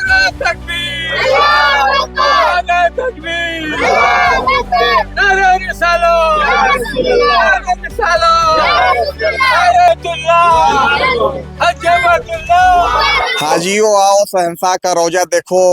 تکبیر نعرہ تکبیر نعرہ رسالت نعرہ رسالت نعرہ اللہ حجمت اللہ۔ حاجیوں آؤ شہنشاہ کا روزہ دیکھو،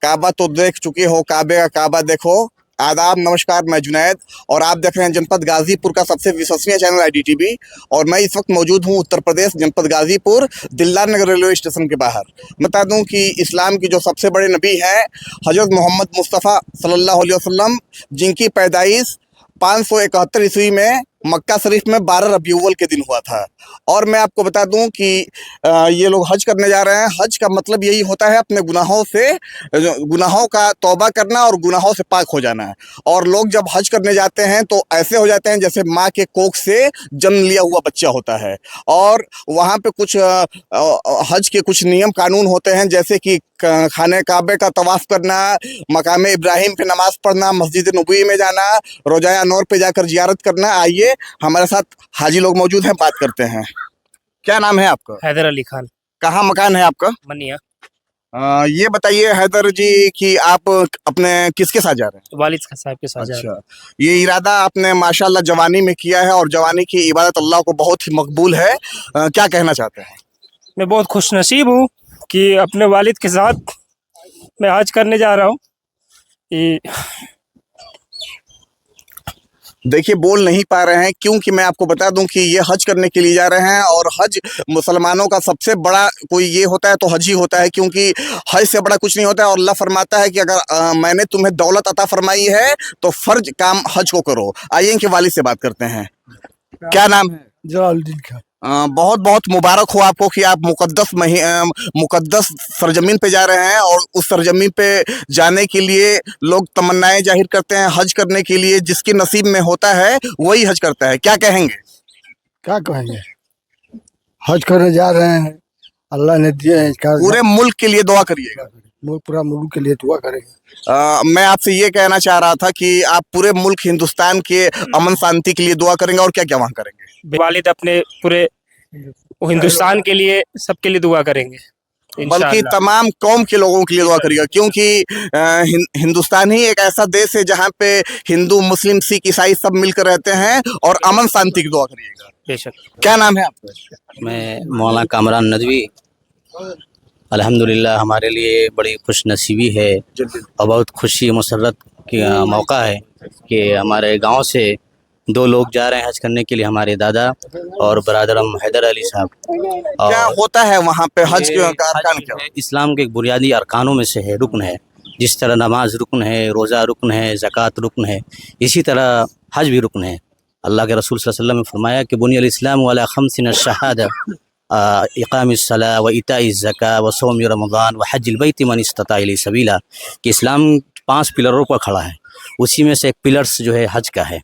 کعبہ تو دیکھ چکے ہو، کعبے کا کعبہ دیکھو۔ آداب، نمشکار، میں جنید اور آپ دیکھ رہے ہیں جنپد غازی پور کا سب سے وشوسنیہ چینل IDTV، اور میں اس وقت موجود ہوں اتر پردیش جنپد غازی پور دلدار نگر ریلوے اسٹیشن کے باہر۔ بتا دوں کہ اسلام کی جو سب سے بڑے نبی ہیں حضرت محمد مصطفیٰ صلی اللہ علیہ وسلم، جن کی پیدائش 571 عیسوی میں مکہ شریف میں 12 ربیع الاول کے دن ہوا تھا۔ اور میں آپ کو بتا دوں کہ یہ لوگ حج کرنے جا رہے ہیں۔ حج کا مطلب یہی ہوتا ہے اپنے گناہوں کا توبہ کرنا اور گناہوں سے پاک ہو جانا ہے۔ اور لوگ جب حج کرنے جاتے ہیں تو ایسے ہو جاتے ہیں جیسے ماں کے کوکھ سے جنم لیا ہوا بچہ ہوتا ہے۔ اور وہاں پہ کچھ حج کے کچھ نیم قانون ہوتے ہیں، جیسے کہ خانہ کعبے کا طواف کرنا، مقام ابراہیم پہ نماز پڑھنا، مسجد نبوی میں جانا، روزہ انور پہ جا کر زیارت کرنا۔ آئیے ہمارے ساتھ حاجی لوگ موجود ہیں، بات کرتے ہیں۔ کیا نام ہے آپ کا؟ حیدر علی خان، کہاں مکان ہے آپ کا؟ منیا۔ یہ بتائیے حیدر جی کہ آپ اپنے کس کے ساتھ جا رہے ہیں؟ والد صاحب کے ساتھ جا رہے ہیں۔ اچھا، یہ ارادہ آپ نے ماشاءاللہ جوانی میں کیا ہے، اور جوانی کی عبادت اللہ کو بہت ہی مقبول ہے۔ کیا کہنا چاہتے ہیں؟ میں بہت خوش نصیب ہوں کہ اپنے والد کے ساتھ میں حج کرنے جا رہا ہوں۔ دیکھیے بول نہیں پا رہے ہیں کیونکہ میں آپ کو بتا دوں کہ یہ حج کرنے کے لیے جا رہے ہیں، اور حج مسلمانوں کا سب سے بڑا کوئی یہ ہوتا ہے تو حج ہی ہوتا ہے، کیونکہ حج سے بڑا کچھ نہیں ہوتا ہے۔ اور اللہ فرماتا ہے کہ اگر میں نے تمہیں دولت عطا فرمائی ہے تو فرض کام حج کو کرو۔ آئیے ان کے والد سے بات کرتے ہیں۔ کیا نام ہے؟ جلال الدین خان۔ بہت بہت مبارک ہو آپ کو کہ آپ مقدس سرزمین پہ جا رہے ہیں، اور اس سرزمین پہ جانے کے لیے لوگ تمنائیں ظاہر کرتے ہیں حج کرنے کے لیے۔ جس کے نصیب میں ہوتا ہے وہی حج کرتا ہے۔ کیا کہیں گے؟ کیا کہیں گے؟ حج کرنے جا رہے ہیں، اللہ نے دیے ہیں۔ پورے ملک کے لیے دعا کریے گا۔ پورا ملک کے لیے دعا کریں گے۔ میں آپ سے یہ کہنا چاہ رہا تھا کہ آپ پورے ملک ہندوستان کے امن شانتی کے لیے دعا کریں گے، اور کیا کیا وہاں کریں گے؟ والد اپنے پورے ہندوستان کے لیے، سب کے لیے دعا کریں گے بلکہ انشاءاللہ۔ تمام قوم کے لوگوں کے لیے دعا کریے گا، کیونکہ ہندوستان ہی ایک ایسا دیش ہے جہاں پہ ہندو، مسلم، سکھ، عیسائی سب مل کر رہتے ہیں، اور امن شانتی کی دعا کریے گا۔ بے شک۔ کیا نام ہے آپ کا؟ میں مولانا کامران ندوی۔ الحمدللہ ہمارے لیے بڑی خوش نصیبی ہے اور بہت خوشی مسرت کا موقع ہے کہ ہمارے گاؤں سے 2 لوگ جا رہے ہیں حج کرنے کے لیے، ہمارے دادا اور برادرم حیدر علی صاحب۔ کیا ہوتا ہے وہاں پہ حج کے ارکان کیا؟ اسلام کے ایک بنیادی ارکانوں میں سے ہے، رکن ہے۔ جس طرح نماز رکن ہے، روزہ رکن ہے، زکوٰۃ رکن ہے، اسی طرح حج بھی رکن ہے۔ اللہ کے رسول صلی اللہ علیہ وسلم نے فرمایا کہ بنی الاسلام علی 5 الشہادہ، اقام الصلاۃ و ایتاء الزکاۃ و صوم رمضان و حج البیت من استطاع الیہ سبیلا، کہ اسلام 5 پلروں پر کھڑا ہے، اسی میں سے ایک پلرس جو ہے حج کا ہے۔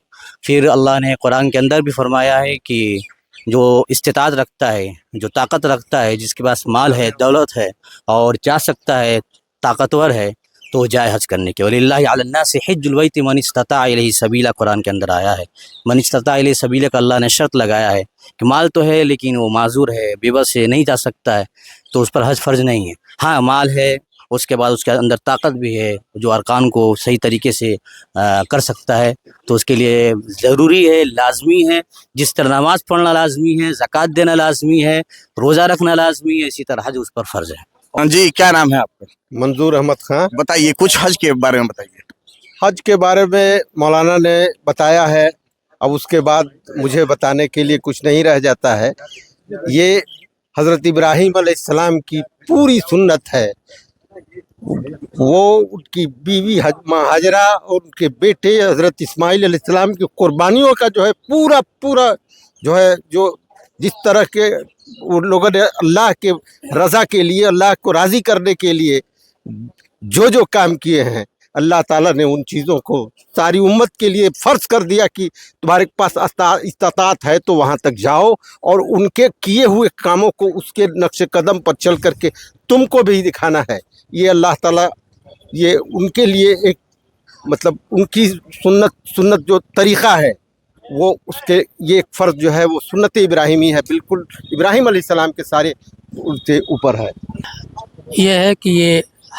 پھر اللہ نے قرآن کے اندر بھی فرمایا ہے کہ جو استطاعت رکھتا ہے، جو طاقت رکھتا ہے، جس کے پاس مال ہے، دولت ہے، اور جا سکتا ہے، طاقتور ہے، تو جائے حج کرنے کے۔ وَلِلَّهِ عَلَى النَّاسِ حِجُّ الْبَيْتِ مَنِ اسْتَطَاعَ إِلَيْهِ سَبِيلًا، قرآن کے اندر آیا ہے۔ من استطاع الیہ سبیلا کا اللہ نے شرط لگایا ہے کہ مال تو ہے لیکن وہ معذور ہے، بے بس ہے، نہیں جا سکتا ہے، تو اس پر حج فرض نہیں ہے۔ ہاں مال ہے، اس کے بعد اس کے اندر طاقت بھی ہے، جو ارکان کو صحیح طریقے سے کر سکتا ہے، تو اس کے لیے ضروری ہے، لازمی ہے۔ جس طرح نماز پڑھنا لازمی ہے، زکوٰۃ دینا لازمی ہے، روزہ رکھنا لازمی ہے، اسی طرح حج اس پر فرض ہے۔ جی کیا نام ہے آپ کا؟ منظور احمد خان۔ بتائیے کچھ حج کے بارے میں بتائیے۔ حج کے بارے میں مولانا نے بتایا ہے، اب اس کے بعد مجھے بتانے کے لیے کچھ نہیں رہ جاتا ہے۔ یہ حضرت ابراہیم علیہ السلام کی پوری سنت ہے۔ وہ ان کی بیوی ہاجرہ اور ان کے بیٹے حضرت اسماعیل علیہ السلام کی قربانیوں کا جو ہے پورا جو ہے، جو جس طرح کے ان لوگوں نے اللہ کے رضا کے لیے، اللہ کو راضی کرنے کے لیے جو کام کیے ہیں، اللہ تعالیٰ نے ان چیزوں کو ساری امت کے لیے فرض کر دیا کہ تمہارے پاس استطاعت ہے تو وہاں تک جاؤ، اور ان کے کیے ہوئے کاموں کو اس کے نقش قدم پر چل کر کے تم کو بھی دکھانا ہے۔ یہ اللہ تعالیٰ یہ ان کے لیے ایک مطلب ان کی سنت جو طریقہ ہے، وہ اس کے یہ ایک فرض جو ہے وہ سنت ابراہیمی ہے، بالکل ابراہیم علیہ السلام کے سارے ان سے اوپر ہے۔ یہ ہے کہ یہ